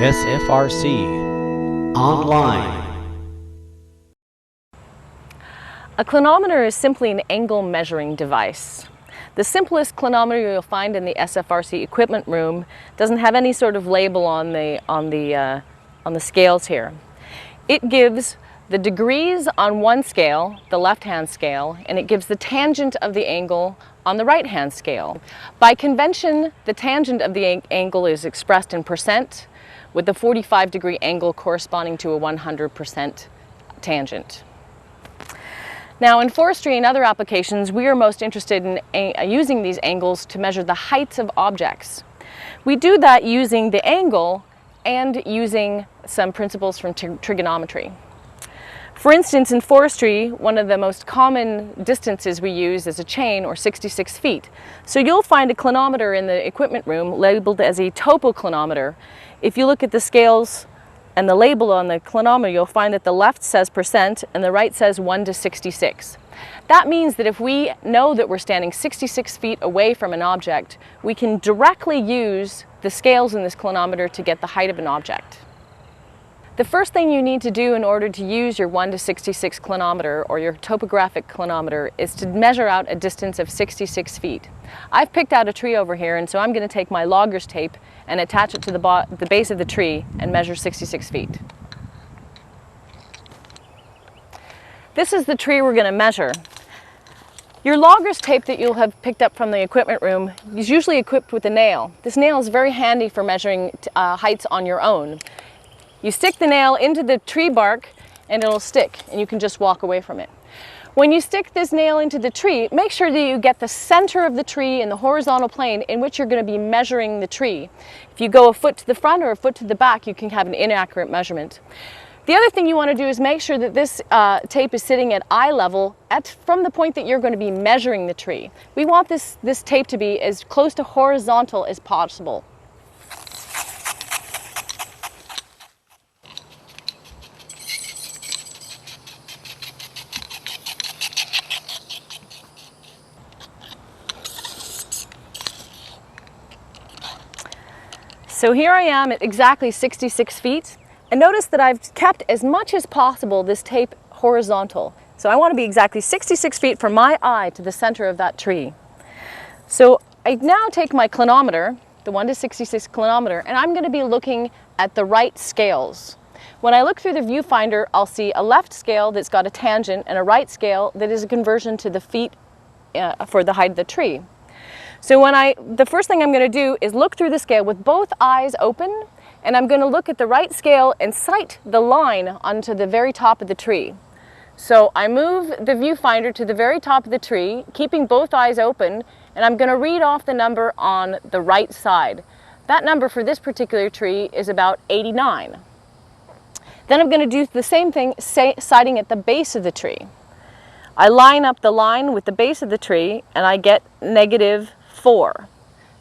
SFRC Online. A clinometer is simply an angle measuring device. The simplest clinometer you'll find in the SFRC equipment room doesn't have any sort of label on the scales here. It gives the degrees on one scale, the left-hand scale, and it gives the tangent of the angle on the right-hand scale. By convention, the tangent of the angle is expressed in percent, with the 45-degree angle corresponding to a 100% tangent. Now, in forestry and other applications, we are most interested in using these angles to measure the heights of objects. We do that using the angle and using some principles from trigonometry. For instance, in forestry, one of the most common distances we use is a chain, or 66 feet. So you'll find a clinometer in the equipment room labeled as a topoclinometer. If you look at the scales and the label on the clinometer, you'll find that the left says percent and the right says 1 to 66. That means that if we know that we're standing 66 feet away from an object, we can directly use the scales in this clinometer to get the height of an object. The first thing you need to do in order to use your 1 to 66 clinometer or your topographic clinometer is to measure out a distance of 66 feet. I've picked out a tree over here, and so I'm going to take my logger's tape and attach it to the base of the tree and measure 66 feet. This is the tree we're going to measure. Your logger's tape that you'll have picked up from the equipment room is usually equipped with a nail. This nail is very handy for measuring heights on your own. You stick the nail into the tree bark and it'll stick, and you can just walk away from it. When you stick this nail into the tree, make sure that you get the center of the tree in the horizontal plane in which you're going to be measuring the tree. If you go a foot to the front or a foot to the back, you can have an inaccurate measurement. The other thing you want to do is make sure that this tape is sitting at eye level from the point that you're going to be measuring the tree. We want this tape to be as close to horizontal as possible. So here I am at exactly 66 feet, and notice that I've kept as much as possible this tape horizontal. So I want to be exactly 66 feet from my eye to the center of that tree. So I now take my clinometer, the 1 to 66 clinometer, and I'm going to be looking at the right scales. When I look through the viewfinder, I'll see a left scale that's got a tangent and a right scale that is a conversion to the feet for the height of the tree. So the first thing I'm going to do is look through the scale with both eyes open, and I'm going to look at the right scale and sight the line onto the very top of the tree. So I move the viewfinder to the very top of the tree, keeping both eyes open, and I'm going to read off the number on the right side. That number for this particular tree is about 89. Then I'm going to do the same thing, sighting at the base of the tree. I line up the line with the base of the tree, and I get -4.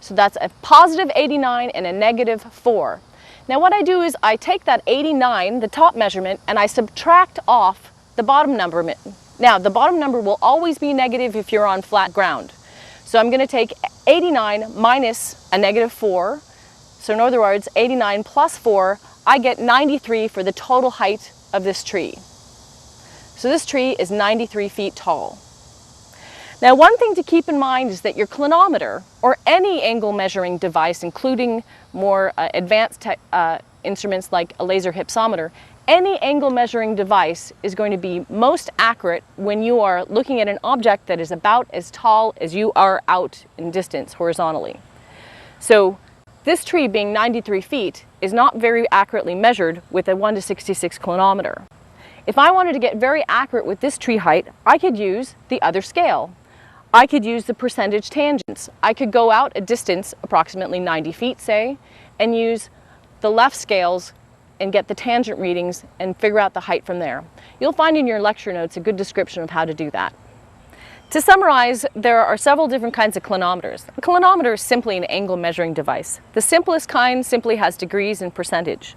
So that's a positive 89 and a -4. Now what I do is I take that 89, the top measurement, and I subtract off the bottom number. Now the bottom number will always be negative if you're on flat ground. So I'm going to take 89 minus a -4. So in other words, 89 plus 4, I get 93 for the total height of this tree. So this tree is 93 feet tall. Now, one thing to keep in mind is that your clinometer, or any angle measuring device, including more advanced instruments like a laser hypsometer, any angle measuring device is going to be most accurate when you are looking at an object that is about as tall as you are out in distance horizontally. So this tree, being 93 feet, is not very accurately measured with a 1 to 66 clinometer. If I wanted to get very accurate with this tree height, I could use the other scale. I could use the percentage tangents. I could go out a distance, approximately 90 feet, say, and use the left scales and get the tangent readings and figure out the height from there. You'll find in your lecture notes a good description of how to do that. To summarize, there are several different kinds of clinometers. A clinometer is simply an angle measuring device. The simplest kind simply has degrees and percentage.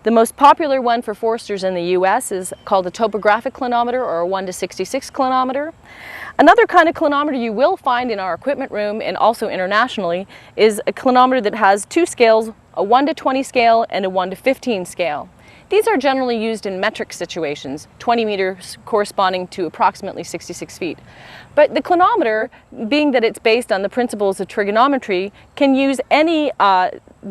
The most popular one for foresters in the US is called a topographic clinometer, or a 1 to 66 clinometer. Another kind of clinometer you will find in our equipment room and also internationally is a clinometer that has two scales a 1 to 20 scale and a 1 to 15 scale. These are generally used in metric situations, 20 meters corresponding to approximately 66 feet. But the clinometer, being that it's based on the principles of trigonometry, can use any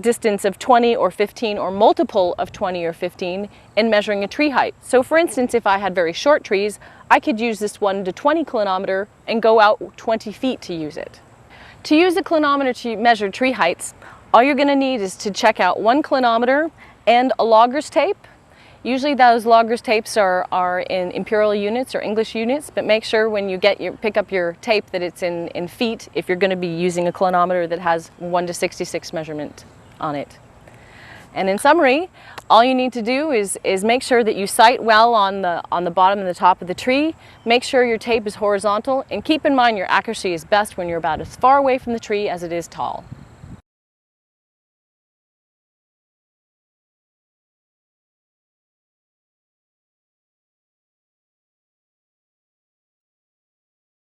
distance of 20 or 15 or multiple of 20 or 15 in measuring a tree height. So for instance, if I had very short trees, I could use this 1 to 20 clinometer and go out 20 feet to use it. To use a clinometer to measure tree heights, all you're going to need is to check out one clinometer and a logger's tape. Usually those logger's tapes are in imperial units or English units, but make sure when you pick up your tape that it's in feet if you're going to be using a clinometer that has 1 to 66 measurement on it. And in summary, all you need to do is make sure that you sight well on the bottom and the top of the tree, make sure your tape is horizontal, and keep in mind your accuracy is best when you're about as far away from the tree as it is tall.